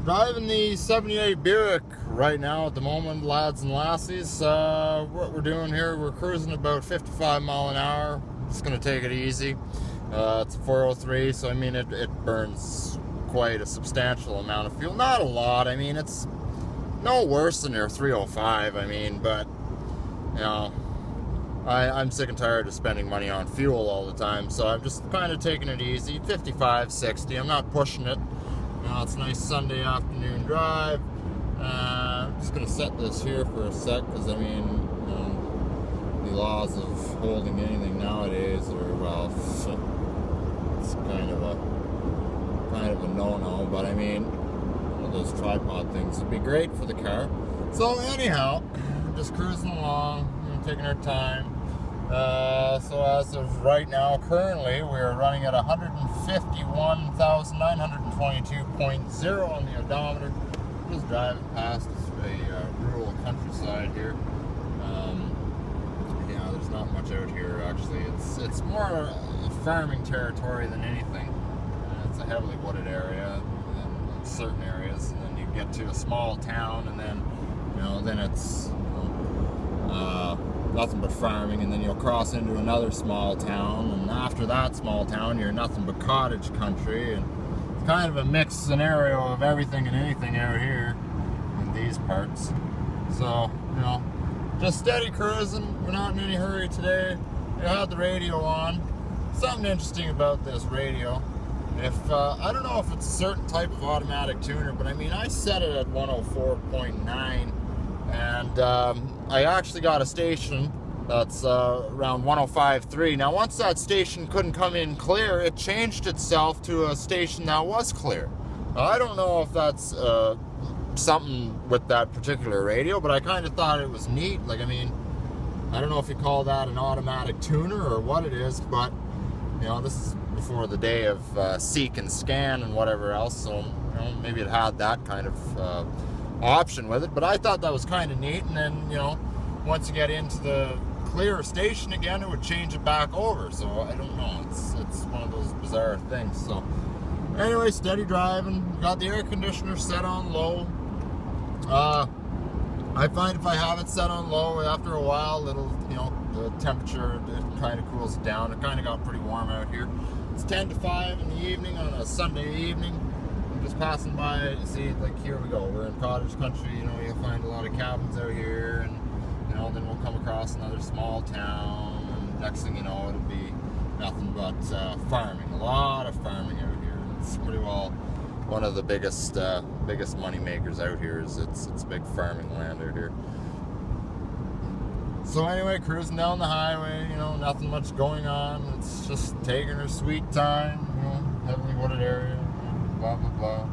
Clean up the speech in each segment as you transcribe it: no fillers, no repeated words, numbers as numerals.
Driving the 78 Buick right now at the moment, lads and lassies. What we're doing here, we're cruising about 55 mile an hour. Just gonna take it easy. It's a 403, so I mean it burns quite a substantial amount of fuel. Not a lot, I mean it's no worse than your 305, I mean, but you know, I'm sick and tired of spending money on fuel all the time, so I'm just kind of taking it easy. 55, 60, I'm not pushing it. You know, it's a nice Sunday afternoon drive. I'm just going to set this here for a sec, because I mean, you know, the laws of holding anything nowadays are, well, it's kind of a no-no, but I mean, one of those tripod things would be great for the car. So anyhow, just cruising along, you know, taking our time. So as of right now, currently, we're running at 151,922.0 on the odometer. Just driving past a rural countryside here. Yeah, there's not much out here actually. It's more farming territory than anything. It's a heavily wooded area in certain areas, and then you get to a small town, and then you know, then it's nothing but farming, and then you'll cross into another small town, and after that small town you're nothing but cottage country, and it's kind of a mixed scenario of everything and anything out here in these parts. So, you know, just steady cruising. We're not in any hurry today. I had the radio on. Something interesting about this radio, if I don't know if it's a certain type of automatic tuner, but I mean, I set it at 104.9, and I actually got a station that's around 105.3. Now, once that station couldn't come in clear, it changed itself to a station that was clear. Now, I don't know if that's something with that particular radio, but I kind of thought it was neat. Like, I mean, I don't know if you call that an automatic tuner or what it is, but you know, this is before the day of seek and scan and whatever else, so you know, maybe it had that kind of option with it, but I thought that was kind of neat. And then, you know, once you get into the clear station again, it would change it back over. So I don't know, it's one of those bizarre things. So anyway, steady driving. Got the air conditioner set on low. I find if I have it set on low, after a while it'll, you know, the temperature, it kind of cools it down. It kind of got pretty warm out here. It's 10 to 5 in the evening on a Sunday evening. Just passing by, see, like, here we go, we're in cottage country, you know, you'll find a lot of cabins out here, and you know, then we'll come across another small town, and next thing you know, it'll be nothing but farming, a lot of farming out here. It's pretty well one of the biggest money makers out here. Is it's big farming land out here. So anyway, cruising down the highway, you know, nothing much going on. It's just taking her sweet time, you know, heavily wooded area. Blah blah blah,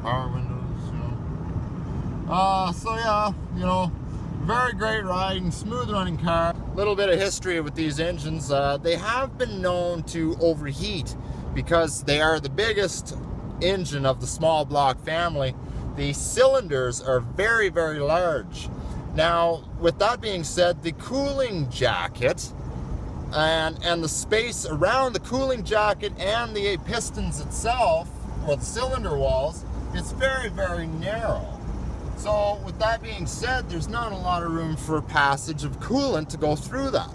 power windows, you know. So yeah, you know, very great riding, smooth running car. Little bit of history with these engines. They have been known to overheat because they are the biggest engine of the small block family. The cylinders are very, very large. Now, with that being said, the cooling jacket and the space around the cooling jacket and the pistons itself, or the cylinder walls, it's very, very narrow. So with that being said, there's not a lot of room for passage of coolant to go through that.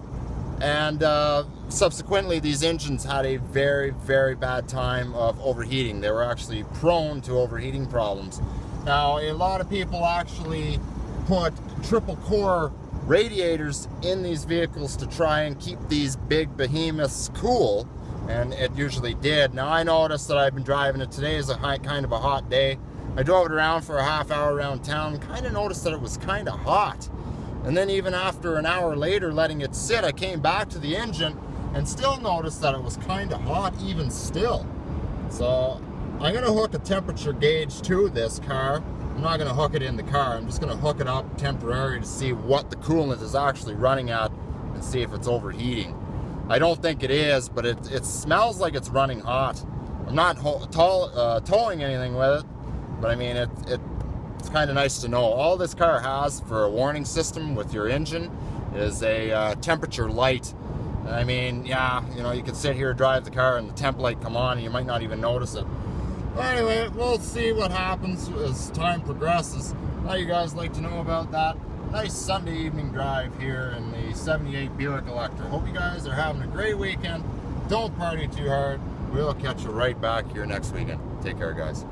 And subsequently, these engines had a very, very bad time of overheating. They were actually prone to overheating problems. Now, a lot of people actually put triple core radiators in these vehicles to try and keep these big behemoths cool, and it usually did. Now, I noticed that I've been driving it today is kind of a hot day. I drove it around for a half hour around town, kind of noticed that it was kind of hot. And then even after an hour later letting it sit, I came back to the engine and still noticed that it was kind of hot even still. So I'm going to hook a temperature gauge to this car. I'm not going to hook it in the car. I'm just going to hook it up temporarily to see what the coolant is actually running at and see if it's overheating. I don't think it is, but it smells like it's running hot. I'm not towing anything with it, but I mean, it's kind of nice to know. All this car has for a warning system with your engine is a temperature light. I mean, yeah, you know, you could sit here, drive the car, and the temp light come on, and you might not even notice it. Well, anyway, we'll see what happens as time progresses. How you guys like to know about that nice Sunday evening drive here in the 78 Buick Electra. Hope you guys are having a great weekend. Don't party too hard. We'll catch you right back here next weekend. Take care, guys.